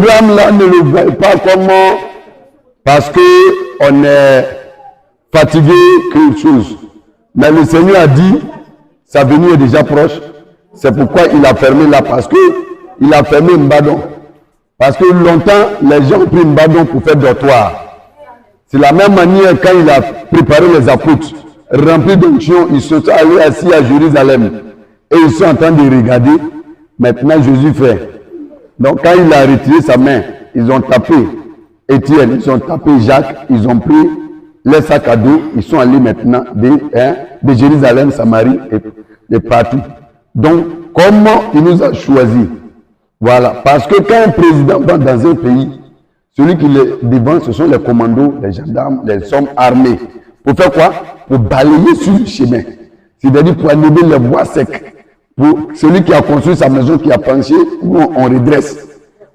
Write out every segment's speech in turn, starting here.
programme-là, ne le voyez pas comment, parce qu'on est fatigué, quelque chose. Mais le Seigneur a dit, sa venue est déjà proche. C'est pourquoi il a fermé là, parce qu'il a fermé Mbadon. Parce que longtemps, les gens ont pris Mbadon pour faire dortoir. C'est la même manière quand il a préparé les apôtres, remplis d'onction, ils sont allés assis à Jérusalem. Et ils sont en train de regarder. Maintenant, Jésus fait. Donc, quand il a retiré sa main, ils ont tapé Étienne, ils ont tapé Jacques, ils ont pris les sacs à dos, ils sont allés maintenant de Jérusalem, Samarie et partout. Donc, comment il nous a choisis? Voilà. Parce que quand un président va dans un pays, celui qui est devant, ce sont les commandos, les gendarmes, les hommes armés. Pour faire quoi? Pour balayer sur le chemin. C'est-à-dire pour enlever les bois secs. Pour celui qui a construit sa maison, qui a penché, on redresse.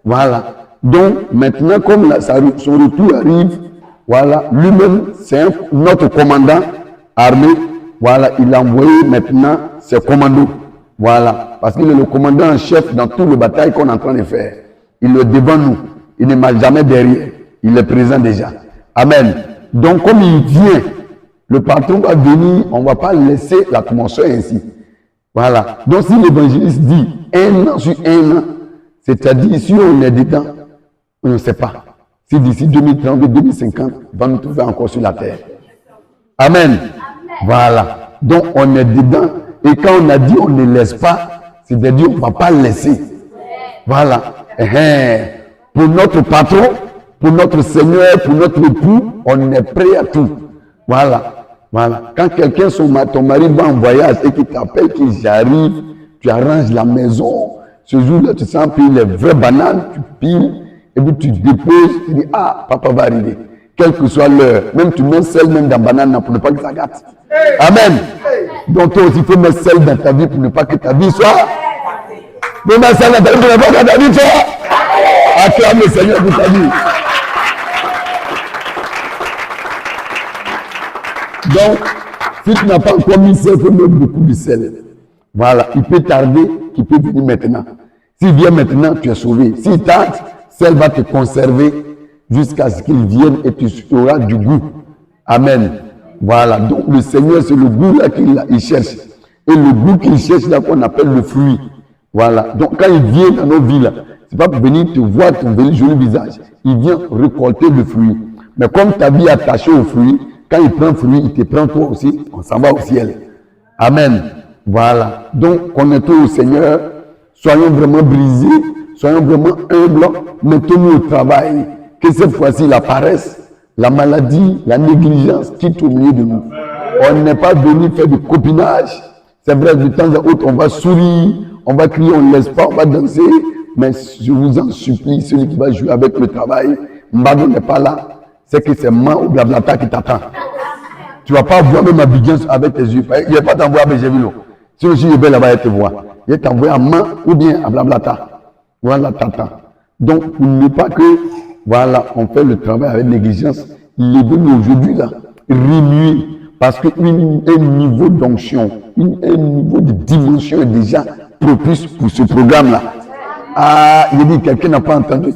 Voilà. Donc, maintenant, comme son retour arrive, voilà, lui-même, c'est notre commandant armé. Voilà, il a envoyé maintenant ses commandos. Voilà. Parce qu'il est le commandant en chef dans tout le bataille qu'on est en train de faire. Il est devant nous. Il ne marche jamais derrière. Il est présent déjà. Amen. Donc, comme il vient, le patron va venir, on ne va pas laisser l'atmosphère ainsi. Voilà. Donc, si l'évangéliste dit 1 an sur 1 an, c'est-à-dire si on est dedans, on ne sait pas. Si d'ici 2030, 2050, on va nous trouver encore sur la terre. Amen. Voilà. Donc, on est dedans. Et quand on a dit on ne laisse pas, c'est-à-dire on ne va pas laisser. Voilà. Pour notre patron, pour notre Seigneur, pour notre époux, on est prêt à tout. Voilà. Voilà. Quand quelqu'un, ton mari va en voyage et qu'il t'appelle, qu'il j'arrive, tu arranges la maison. Ce jour-là, tu sens piler les vraies bananes, tu piles, et puis tu déposes, tu dis, ah, papa va arriver. Quelle que soit l'heure. Même tu mets sel même dans la banane pour ne pas que ça gâte. Amen. Donc toi aussi, il faut mettre sel dans ta vie pour ne pas que ta vie soit. Pour mettre sel dans ta vie pour ne pas que ta vie soit. Acclame le Seigneur pour ta vie. Donc, si tu n'as pas encore mis sel, il faut mettre beaucoup de sel. Voilà, il peut tarder, il peut venir maintenant. S'il vient maintenant, tu es sauvé. S'il tarde, sel va te conserver jusqu'à ce qu'il vienne et tu auras du goût. Amen. Voilà, donc le Seigneur, c'est le goût là qu'il cherche. Et le goût qu'il cherche là qu'on appelle le fruit. Voilà, donc quand il vient dans nos vies là, c'est pas pour venir te voir ton joli visage. Il vient récolter le fruit. Mais comme ta vie est attachée au fruit, quand il prend fruit, il te prend toi aussi, on s'en va au ciel. Amen. Voilà. Donc, connaissons au Seigneur, soyons vraiment brisés, soyons vraiment humbles, mettons-nous au travail. Que cette fois-ci, la paresse, la maladie, la négligence quitte au milieu de nous. On n'est pas venu faire du copinage. C'est vrai, de temps à autre, on va sourire, on va crier, on ne laisse pas, on va danser. Mais je vous en supplie, celui qui va jouer avec le travail, Mbado n'est pas là. C'est que c'est moi ou Blablata qui t'attend. Tu ne vas pas voir même Abidjan avec tes yeux. Il ne va pas t'envoyer à Béjévilo. Si aussi il est belle là-bas, il te voit. Il t'envoie à main ou bien à Blablata. Voilà, t'attends. Donc, pour ne pas que, voilà, on fait le travail avec négligence, il est venu aujourd'hui là, remuer. Parce qu'un niveau d'onction, un niveau de dimension est déjà propice pour ce programme-là. Ah, il dit, quelqu'un n'a pas entendu.